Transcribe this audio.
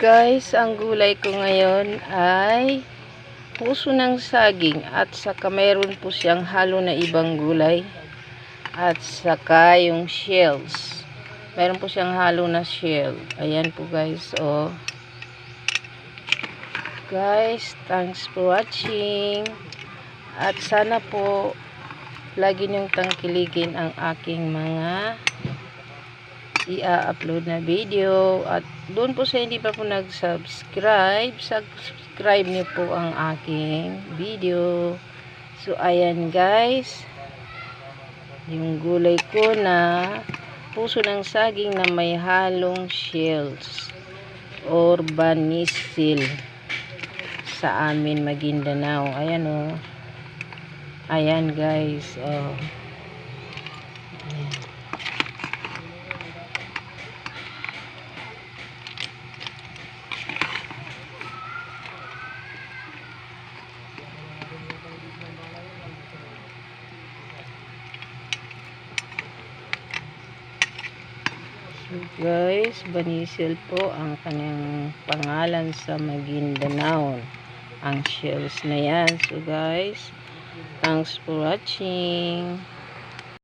Guys, ang gulay ko ngayon ay puso ng saging at saka mayroon po siyang halo na ibang gulay at saka yung shells. Mayroon po siyang halo na shell. Ayan po guys, oh. Guys, thanks for watching. At sana po lagi niyong tangkiligin ang aking mga i-upload na video. At doon po sa hindi pa po nag-subscribe, subscribe niyo po ang aking video. So ayan guys, yung gulay ko na puso ng saging na may halong shells or banisil sa amin Maguindanao. Ayan oh. Ayan guys, oh. Ayan. So guys, banisil po ang kanyang pangalan sa Maguindanao, ang shells na yan. So guys, thanks for watching.